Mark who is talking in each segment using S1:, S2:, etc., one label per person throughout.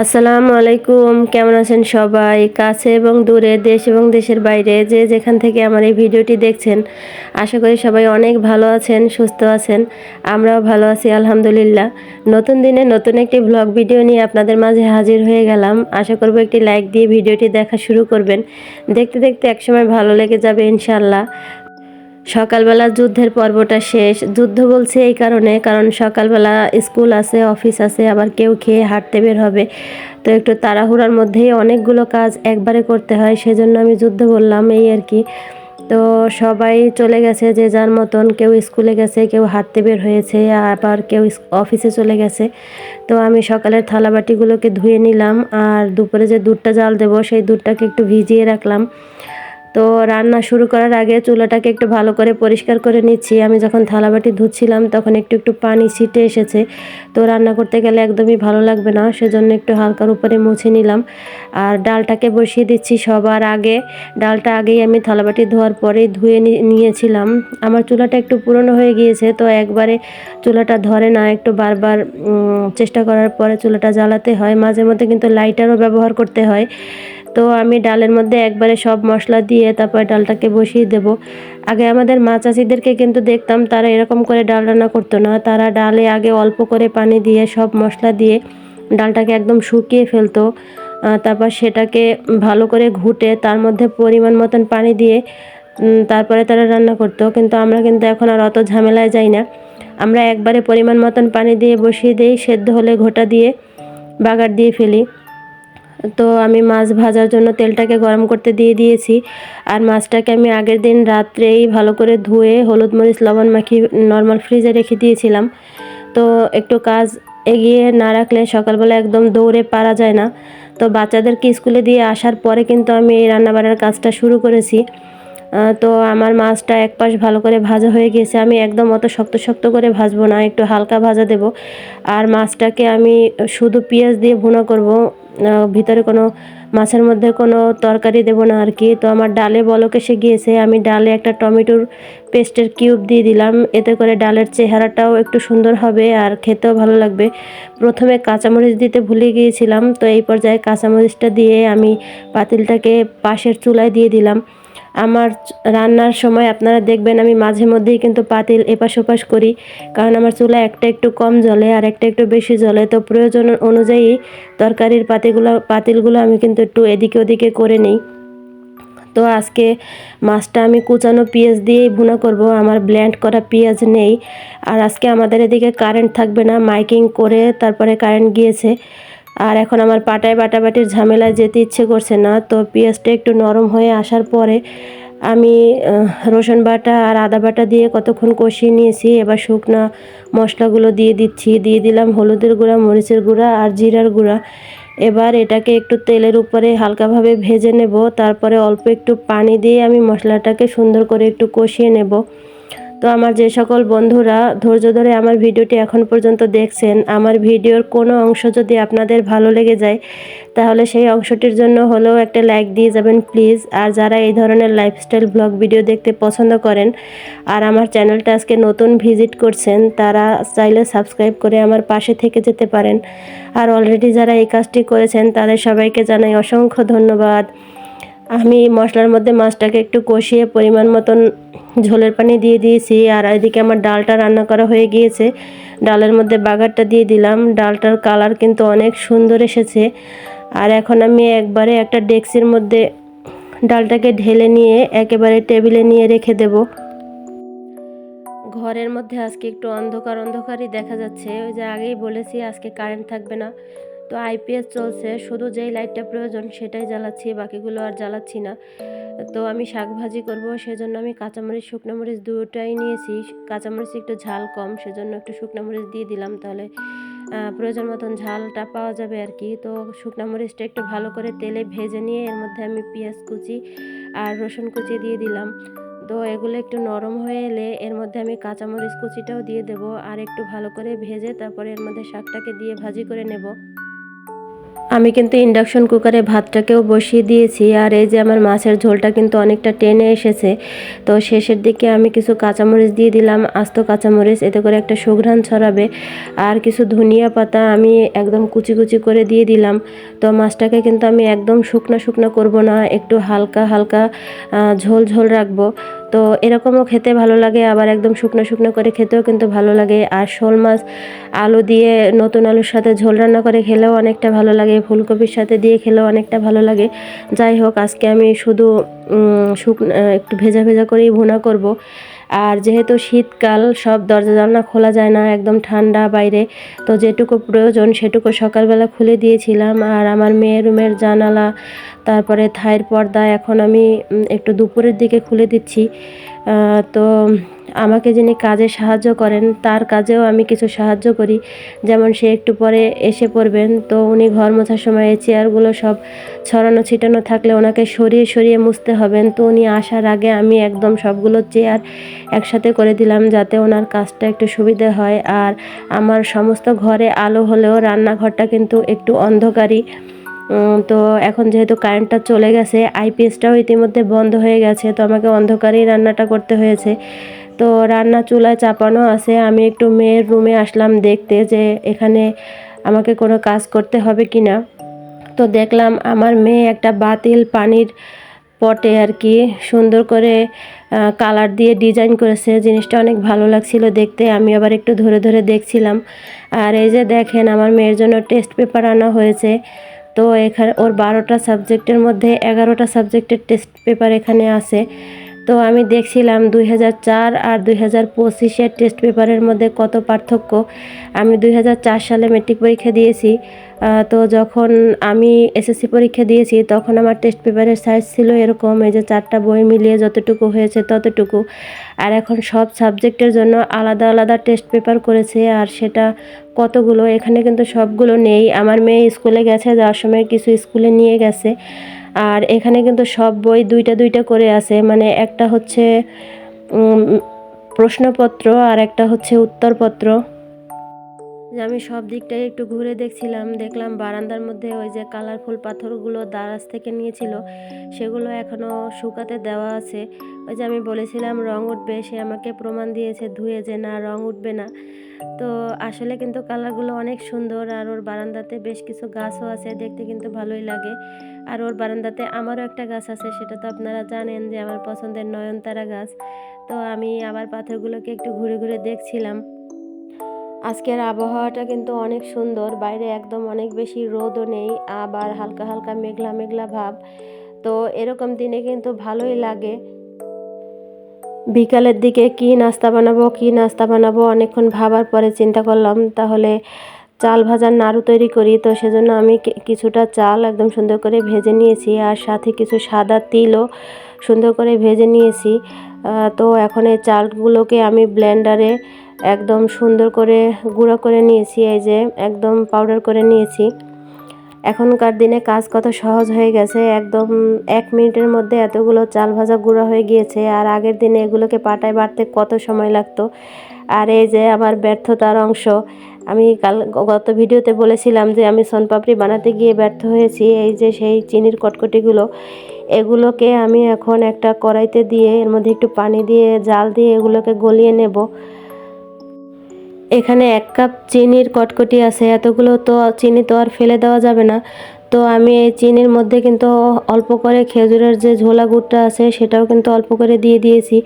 S1: আসসালামু আলাইকুম। কেমন আছেন সবাই? কাছে এবং দূরে, দেশ এবং দেশের বাইরে যে যেখান থেকে আমার এই ভিডিওটি দেখছেন, আশা করি সবাই অনেক ভালো আছেন, সুস্থ আছেন। আমরাও ভালো আছি আলহামদুলিল্লাহ। নতুন দিনে নতুন একটি ব্লগ ভিডিও নিয়ে আপনাদের মাঝে হাজির হয়ে গেলাম। আশা করব একটি লাইক দিয়ে ভিডিওটি দেখা শুরু করবেন। দেখতে দেখতে একসময় ভালো লেগে যাবে ইনশাআল্লাহ। সকালবেলা যুদ্ধের পর্বটা শেষ। যুদ্ধ বলছি এই কারণ সকালবেলা স্কুল আছে, অফিস আছে, আবার কেউ খেয়ে হাঁটতে বের হবে। তো একটু তাড়াহুড়ার মধ্যেই অনেকগুলো কাজ একবারে করতে হয়, সেজন্য আমি যুদ্ধ বললাম এই আর কি। তো সবাই চলে গেছে যে যার মতন, কেউ স্কুলে গেছে, কেউ হাঁটতে বের হয়েছে, আবার কেউ অফিসে চলে গেছে। তো আমি সকালের থালাবাটিগুলোকে ধুয়ে নিলাম, আর দুপুরে যে দুধটা জাল দেবো সেই দুধটাকে একটু ভিজিয়ে রাখলাম। তো রান্না শুরু করার আগে চুলাটাকে একটু ভালো করে পরিষ্কার করে নিচ্ছি। আমি যখন থালাবাটি ধুচ্ছিলাম তখন একটু একটু পানি ছিটে এসেছে। তো রান্না করতে গেলে একদমই ভালো লাগবে না, সেজন্য একটু হালকার উপরে মুছে নিলাম। আর ডালটাকে বসিয়ে দিচ্ছি সবার আগে। ডালটা আগেই আমি থালাবাটি ধোয়ার পরেই ধুয়ে নিয়েছিলাম। আমার চুলাটা একটু পুরনো হয়ে গিয়েছে, তো একবারে চুলাটা ধরে না, একটু বারবার চেষ্টা করার পরে চুলাটা জ্বালাতে হয়। মাঝে মধ্যে কিন্তু লাইটারও ব্যবহার করতে হয়। তো আমি ডালের মধ্যে একবারে সব মশলা দিয়ে তারপর ডালটাকে বসিয়ে দেব। আগে আমাদের মা চাচিদেরকে কিন্তু দেখতাম তারা এরকম করে ডাল রান্না করতো না। তারা ডালে আগে অল্প করে পানি দিয়ে সব মশলা দিয়ে ডালটাকে একদম শুকিয়ে ফেলতো। তারপর সেটাকে ভালো করে ঘুটে তার মধ্যে পরিমাণ মতন পানি দিয়ে তারপরে তারা রান্না করতো। কিন্তু আমরা কিন্তু এখন আর অত ঝামেলায় যাই না। আমরা একবারে পরিমাণ মতন পানি দিয়ে বসিয়ে দিই, সেদ্ধ হলে ঘোটা দিয়ে বাগার দিয়ে ফেলি। তো আমি মাছ ভাজার জন্য তেলটাকে গরম করতে দিয়ে দিয়েছি। আর মাছটাকে আমি আগের দিন রাত্রেই ভালো করে ধুয়ে হলুদ মরিচ লবণ মাখিয়ে নর্মাল ফ্রিজে রেখে দিয়েছিলাম। তো একটু কাজ এগিয়ে না রাখলে সকালবেলা একদম দৌড়ে পারা যায় না। তো বাচ্চাদেরকে স্কুলে দিয়ে আসার পরে কিন্তু আমি এই রান্নাবাড়ার কাজটা শুরু করেছি। তো আমার মাছটা এক পাশ ভালো করে ভাজা হয়ে গেছে। আমি একদম অত শক্ত শক্ত করে ভাজবো না, একটু হালকা ভাজা দেব। আর মাছটাকে আমি শুধু পেঁয়াজ দিয়ে ভুনা করব, ভিতরে কোনো মাছের মধ্যে কোনো তরকারি দেব না আর কি। তো আমার ডালে বলক এসে গিয়েছে, আমি ডালে একটা টমেটোর পেস্টের কিউব দিয়ে দিলাম। এতে করে ডালের চেহারাটাও একটু সুন্দর হবে আর খেতেও ভালো লাগবে। প্রথমে কাঁচামরিচ দিতে ভুলে গিয়েছিলাম, তো এই পর্যায়ে কাঁচামরিচটা দিয়ে আমি পাতিলটাকে পাশের চুলায় দিয়ে দিলাম। আমার রান্নার সময় আপনারা দেখবেন আমি মাঝে মধ্যেই কিন্তু পাতিল এপাশ ওপাশ করি, কারণ আমার চুলা একটা একটু কম জ্বলে আর একটা একটু বেশি জ্বলে। তো প্রয়োজন অনুযায়ী তরকারির পাতিলগুলো আমি কিন্তু একটু এদিকে ওদিকে করে নিই। তো আজকে মাছটা আমি কুচানো পেঁয়াজ দিয়েই ভুনা করব, আমার ব্লেন্ড করা পেঁয়াজ নেই। আর আজকে আমাদের এদিকে কারেন্ট থাকবে না, মাইকিং করে তারপরে কারেন্ট গিয়েছে। আর এখন আমার পাটায় বাটাবাটির ঝামেলায় যেতে ইচ্ছে করছে না। তো পেঁয়াজটা একটু নরম হয়ে আসার পরে আমি রসুন বাটা আর আদা বাটা দিয়ে কতক্ষণ কষিয়ে নিয়েছি। এবার শুকনা মশলাগুলো দিয়ে দিচ্ছি। দিয়ে দিলাম হলুদের গুঁড়া, মরিচের গুঁড়া আর জিরার গুঁড়া। এবার এটাকে একটু তেলের উপরে হালকাভাবে ভেজে নেব। তারপরে অল্প একটু পানি দিয়ে আমি মশলাটাকে সুন্দর করে একটু কষিয়ে নেব। তো আমার যে সকল বন্ধুরা ধৈর্য ধরে আমার ভিডিওটি এখন পর্যন্ত দেখছেন, আমার ভিডিওর কোনো অংশ যদি আপনাদের ভালো লেগে যায় তাহলে সেই অংশটির জন্য হলেও একটা লাইক দিয়ে যাবেন প্লিজ। আর যারা এই ধরনের লাইফস্টাইল ব্লগ ভিডিও দেখতে পছন্দ করেন আর আমার চ্যানেলটা আজকে নতুন ভিজিট করছেন, তারা চাইলে সাবস্ক্রাইব করে আমার পাশে থেকে যেতে পারেন। আর অলরেডি যারা এই কাজটি করেছেন তাদের সবাইকে জানাই অসংখ্য ধন্যবাদ। আমি মশলার মধ্যে মাছটাকে একটু কষিয়ে পরিমাণ মতন ঝোলের পানি দিয়ে দিয়েছি। আর এদিকে আমার ডালটা রান্না করা হয়ে গিয়েছে, ডালের মধ্যে বাগারটা দিয়ে দিলাম। ডালটার কালার কিন্তু অনেক সুন্দর এসেছে। আর এখন আমি একবারে একটা ডেক্সির মধ্যে ডালটাকে ঢেলে নিয়ে একেবারে টেবিলে নিয়ে রেখে দেব। ঘরের মধ্যে আজকে একটু অন্ধকার অন্ধকারই দেখা যাচ্ছে, ওই যে আগেই বলেছি আজকে কারেন্ট থাকবে না। তো আইপিএস চলছে, শুধু যেই লাইটটা প্রয়োজন সেটাই জ্বালাচ্ছি, বাকিগুলো আর জ্বালাচ্ছি না। তো আমি শাক ভাজি করব, সেজন্য আমি কাঁচামরিচ শুকনো মরিচ দুটোই নিয়েছি। কাঁচামরিচ একটু ঝাল কম, সেজন্য একটু শুকনো মরিচ দিয়ে দিলাম, তাহলে প্রয়োজন মতন ঝালটা পাওয়া যাবে আর কি। তো শুকনো মরিচটা একটু ভালো করে তেলে ভেজে নিয়ে এর মধ্যে আমি পেঁয়াজ কুচি আর রসুন কুচি দিয়ে দিলাম। তো এগুলো একটু নরম হয়ে এলে এর মধ্যে আমি কাঁচামরিচ কুচিটাও দিয়ে দেব, আর একটু ভালো করে ভেজে তারপরে এর মধ্যে শাকটাকে দিয়ে ভাজি করে নেব। আমি কিন্তু ইন্ডাকশন কুকারে ভাতটাকেও বসিয়ে দিয়েছি। আর এই যে আমার মাছের ঝোলটা কিন্তু অনেকটা টেনে এসেছে। তো শেষের দিকে আমি কিছু কাঁচামরিচ দিয়ে দিলাম, আস্ত কাঁচামরিচ, এতে করে একটা সুঘ্রাণ ছড়াবে। আর কিছু ধনিয়া পাতা আমি একদম কুচি কুচি করে দিয়ে দিলাম। তো মাছটাকে কিন্তু আমি একদম শুকনো শুকনো করব না, একটু হালকা হালকা ঝোল ঝোল রাখবো। তো এরকমও খেতে ভালো লাগে, আবার একদম শুকনো শুকনো করে খেতেও কিন্তু ভালো লাগে। আর শোল মাছ আলু দিয়ে নতুন আলুর সাথে ঝোল রান্না করে খেলেও অনেকটা ভালো লাগে, ফুলকপির সাথে দিয়ে খেলেও অনেকটা ভালো লাগে। যাই হোক, আজকে আমি শুধু একটু ভেজা ভেজা করেই ভুনা করব। আর যেহেতু শীতকাল, সব দরজা জানলা খোলা যায় না, একদম ঠান্ডা বাইরে। তো যেটুকু প্রয়োজন সেটুকু সকালবেলা খুলে দিয়েছিলাম। আর আমার মেয়ের রুমের জানালা, তারপরে থাইয়ের পর্দা এখন আমি একটু দুপুরের দিকে খুলে দিচ্ছি। তো আমাকে যিনি কাজে সাহায্য করেন তার কাজেও আমি কিছু সাহায্য করি। যেমন সে একটু পরে এসে পড়বেন, তো উনি ঘর মোছার সময় এই চেয়ারগুলো সব ছড়ানো ছিটানো থাকলে ওনাকে সরিয়ে সরিয়ে মুছতে হবেন। তো উনি আসার আগে আমি একদম সবগুলো চেয়ার একসাথে করে দিলাম, যাতে ওনার কাজটা একটু সুবিধে হয়। আর আমার সমস্ত ঘরে আলো হলেও রান্নাঘরটা কিন্তু একটু অন্ধকারই। তো এখন যেহেতু কারেন্টটা চলে গেছে, আইপিএসটাও ইতিমধ্যে বন্ধ হয়ে গেছে, তো আমাকে অন্ধকারেই রান্নাটা করতে হয়েছে। তো রান্না চুলায় চাপানো আছে। আমি একটু মেয়ের রুমে আসলাম দেখতে যে এখানে আমাকে কোনো কাজ করতে হবে কি না। তো দেখলাম আমার মেয়ে একটা বাতিল পানির পটে আর কি সুন্দর করে কালার দিয়ে ডিজাইন করেছে। জিনিসটা অনেক ভালো লাগছিল দেখতে। আমি আবার একটু ধরে ধরে দেখছিলাম। আর এই যে দেখেন, আমার মেয়ের জন্য টেস্ট পেপার আনা হয়েছে। তো এখানে ওর 12টা সাবজেক্টের মধ্যে 11টা সাবজেক্টের টেস্ট পেপার এখানে আছে। তো আমি দেখছিলাম 2004 আর 2025-এর টেস্ট পেপারের মধ্যে কত পার্থক্য। আমি 2004 সালে মেট্রিক পরীক্ষা দিয়েছি। তো যখন আমি এসএসসি পরীক্ষা দিয়েছি তখন আমার টেস্ট পেপারের সাইজ ছিল এরকম, এই যে 4টা বই মিলিয়ে যতটুকু হয়েছে ততটুকু। আর এখন সব সাবজেক্টের জন্য আলাদা আলাদা টেস্ট পেপার করেছে। আর সেটা কতগুলো, এখানে কিন্তু সবগুলো নেই। আমার মেয়ে স্কুলে গেছে, যাওয়ার সময় কিছু স্কুলে নিয়ে গেছে। আর এখানে কিন্তু সব বই দুইটা দুইটা করে আছে, মানে একটা হচ্ছে প্রশ্নপত্র আর একটা হচ্ছে উত্তরপত্র। আমি সব দিকটাই একটু ঘুরে দেখছিলাম, দেখলাম বারান্দার মধ্যে ওই যে কালারফুল পাথরগুলো দারাজ থেকে নিয়েছিল সেগুলো এখনও শুকাতে দেওয়া আছে। ওই যে আমি বলেছিলাম রং উঠবে, সে আমাকে প্রমাণ দিয়েছে ধুয়ে যে না, রং উঠবে না। তো আসলে কিন্তু কালারগুলো অনেক সুন্দর। আর ওর বারান্দাতে বেশ কিছু গাছও আছে, দেখতে কিন্তু ভালোই লাগে। আর ওর বারান্দাতে আমারও একটা গাছ আছে, সেটা তো আপনারা জানেন যে আমার পছন্দের নয়নতারা গাছ। তো আমি আবার পাথরগুলোকে একটু ঘুরে ঘুরে দেখছিলাম। আজকের আবহাওয়াটা কিন্তু অনেক সুন্দর, বাইরে একদম অনেক বেশি রোদও নেই, আবার হালকা হালকা মেঘলা মেঘলা ভাব। তো এরকম দিনে কিন্তু ভালোই লাগে। বিকালের দিকে কি নাস্তা বানাবো অনেকক্ষণ ভাবার পরে চিন্তা করলাম তাহলে চাল ভাজার নাড়ু তৈরি করি। তো সেজন্য আমি কিছুটা চাল একদম সুন্দর করে ভেজে নিয়েছি, আর সাথে কিছু সাদা তিলও সুন্দর করে ভেজে নিয়েছি। তো এখন এই চালগুলোকে আমি ব্লেন্ডারে একদম সুন্দর করে গুঁড়ো করে নিয়েছি, এই যে একদম পাউডার করে নিয়েছি। এখনকার দিনে কাজ কত সহজ হয়ে গেছে, একদম 1 মিনিটের মধ্যে এতগুলো চাল ভাজা গুঁড়া হয়ে গিয়েছে। আর আগের দিনে এগুলোকে পাটায় বাটতে কত সময় লাগতো। আর এই যে আমার ব্যর্থতার অংশ, আমি গত ভিডিওতে বলেছিলাম যে আমি সোনপাপড়ি বানাতে গিয়ে ব্যর্থ হয়েছি। এই যে সেই চিনির কটকটিগুলো, এগুলোকে আমি এখন একটা কড়াইতে দিয়ে এর মধ্যে একটু পানি দিয়ে জাল দিয়ে এগুলোকে গলিয়ে নেব। এখানে 1 কাপ চিনির কটকটি আছে, এতগুলো তো চিনি তো আর ফেলে দেওয়া যাবে না। তো আমি এই চিনির মধ্যে কিন্তু অল্প করে খেজুরের যে ঝোলা গুড়টা আছে সেটাও কিন্তু অল্প করে দিয়ে দিয়েছি।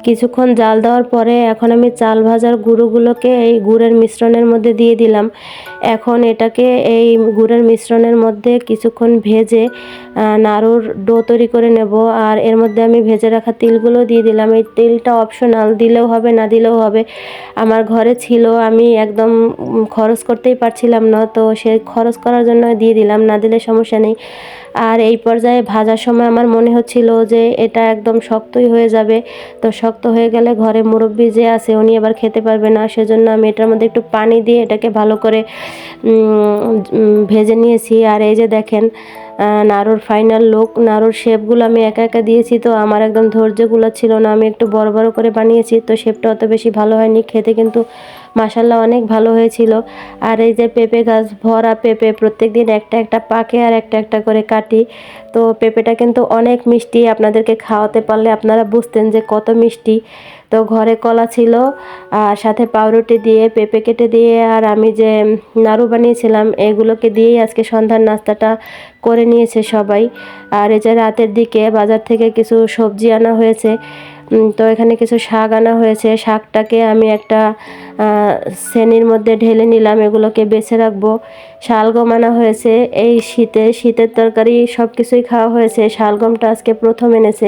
S1: কিছুক্ষণ জাল দেওয়ার পরে এখন আমি চাল ভাজার গুঁড়োগুলোকে এই গুড়ের মিশ্রণের মধ্যে দিয়ে দিলাম। এখন এটাকে এই গুড়ের মিশ্রণের মধ্যে কিছুক্ষণ ভেজে নাড়ুর ডো তৈরি করে নেব। আর এর মধ্যে আমি ভেজে রাখা তিলগুলো দিয়ে দিলাম। এই তিলটা অপশনাল, দিলেও হবে না দিলেও হবে। আমার ঘরে ছিল, আমি একদম খরচ করতেই পারছিলাম না, তো সে খরচ করার জন্য দিয়ে দিলাম, না দিলে সমস্যা নেই। আর এই পর্যায়ে ভাজার সময় আমার মনে হচ্ছিল যে এটা একদম শক্তই হয়ে যাবে। তো শক্ত হয়ে গেলে ঘরে মুরব্বি যে আছে উনি আবার খেতে পারবে না, সেজন্য আমি এটার মধ্যে একটু পানি দিয়ে এটাকে ভালো করে ভেজে নিয়েছি। আর এই যে দেখেন নাড়ুর ফাইনাল লুক, নাড়ুর শেপগুলো আমি একা একা দিয়েছি, তো আমার একদম ধৈর্যগুলো ছিল না, আমি একটু বড় বড় করে বানিয়েছি, তো শেপটা অত বেশি ভালো হয়নি, খেতে কিন্তু মাশাআল্লাহ অনেক ভালো হয়েছিল। আর এই যে পেঁপে গাছ ভরা পেঁপে, প্রত্যেকদিন একটা একটা পাকে আর একটা একটা করে কাটি। তো পেঁপেটা কিন্তু অনেক মিষ্টি, আপনাদেরকে খাওয়াতে পারলে আপনারা বুঝতেন যে কত মিষ্টি। তো ঘরে কলা ছিল আর সাথে পাউরুটি দিয়ে, পেঁপে কেটে দিয়ে আর আমি যে নাড়ু বানিয়েছিলাম এগুলোকে দিয়েই আজকে সন্ধ্যার নাস্তাটা করে নিয়েছে সবাই। আর এই যে রাতের দিকে বাজার থেকে কিছু সবজি আনা হয়েছে। তো এখানে কিছু শাক আনা হয়েছে, শাকটাকে আমি একটা শ্রেণীর মধ্যে ঢেলে নিলাম, এগুলোকে বেছে রাখবো। শালগম আনা হয়েছে, এই শীতের তরকারি সব কিছুই খাওয়া হয়েছে, শালগমটা আজকে প্রথম এনেছে।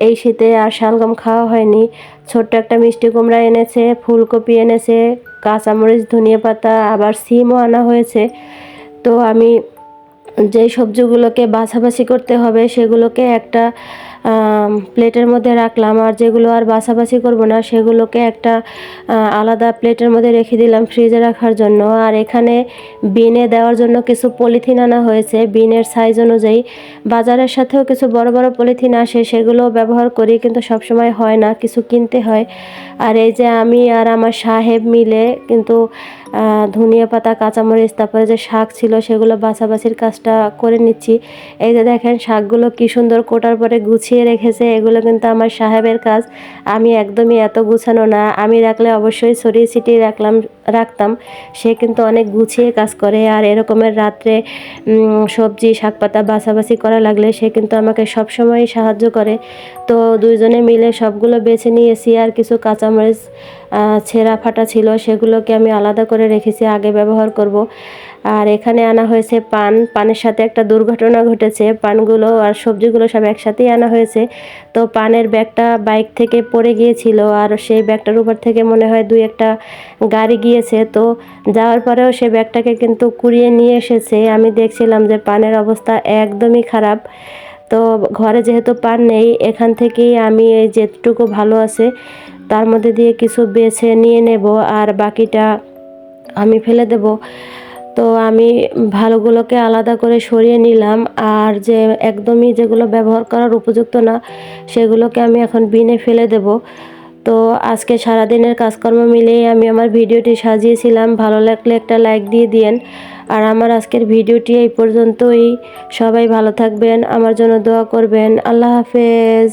S1: এই শীতে আর শালগম খাওয়া হয়নি। ছোট্ট একটা মিষ্টি কুমড়া এনেছে, ফুলকপি এনেছে, কাঁচামরিচ, ধনিয়া পাতা, আবার সিমও আনা হয়েছে। তো আমি যেই সবজিগুলোকে বাছাবাছি করতে হবে সেগুলোকে একটা প্লেটের মধ্যে রাখলাম, আর যেগুলো আর বাছাবাছি করব না সেগুলোকে একটা আলাদা প্লেটের মধ্যে রেখে দিলাম ফ্রিজে রাখার জন্য। আর এখানে বিনে দেওয়ার জন্য কিছু পলিথিন আনা হয়েছে, বিনের সাইজ অনুযায়ী। বাজারের সাথেও কিছু বড় বড় পলিথিন আসে, সেগুলো ব্যবহার করি, কিন্তু সবসময় হয় না, কিছু কিনতে হয়। আর এই যে আমি আর আমার সাহেব মিলে কিন্তু ধনিয়া পাতা, কাঁচামরিচ, তারপরে যে শাক ছিল সেগুলো বাছাবাছির কাজটা করে নিচ্ছি। এই যে দেখেন শাকগুলো কি সুন্দর কোটার পরে গুছিয়ে রেখেছে, এগুলো কিন্তু আমার সাহেবের কাজ। আমি একদমই এত গুছানো না, আমি রাখলে অবশ্যই ছড়িয়ে ছিটিয়ে রাখতাম। সে কিন্তু অনেক গুছিয়ে কাজ করে। আর এরকমের রাত্রে সবজি শাকপাতা বাছাবাছি করা লাগলে সে কিন্তু আমাকে সবসময়ই সাহায্য করে। তো দুইজনে মিলে সবগুলো বেছে নিয়েছি। আর কিছু কাঁচামরিচ ছেঁড়া ফাটা ছিল, সেগুলোকে আমি আলাদা করে রেখেছি, আগে ব্যবহার করব। আর এখানে আনা হয়েছে পানের সাথে একটা দুর্ঘটনা ঘটেছে, পানগুলো আর সবজিগুলো সব একসাথেই আনা হয়েছে। তো পানের ব্যাগটা বাইক থেকে পড়ে গিয়েছিল, আর সেই ব্যাগটার উপর থেকে মনে হয় দুই একটা গাড়ি গিয়েছে। তো যাওয়ার পরেও সে ব্যাগটাকে কিন্তু কুড়িয়ে নিয়ে এসেছে। আমি দেখছিলাম যে পানের অবস্থা একদমই খারাপ। তো ঘরে যেহেতু পান নেই, এখান থেকেই আমি এই যেটুকু ভালো আছে তার মধ্যে দিয়ে কিছু বেছে নিয়ে নেব, আর বাকিটা আমি ফেলে দেব। তো আমি ভালোগুলোকে আলাদা করে সরিয়ে নিলাম, আর যে একদমই যেগুলো ব্যবহার করার উপযুক্ত না সেগুলোকে আমি এখন বিনে ফেলে দেব। তো আজকে সারাদিনের কাজকর্ম মিলিয়ে আমি আমার ভিডিওটি সাজিয়েছিলাম। ভালো লাগলে একটা লাইক দিয়ে দিয়েন। আর আমার আজকের ভিডিওটি এই পর্যন্তই। সবাই ভালো থাকবেন, আমার জন্য দোয়া করবেন। আল্লাহ হাফেজ।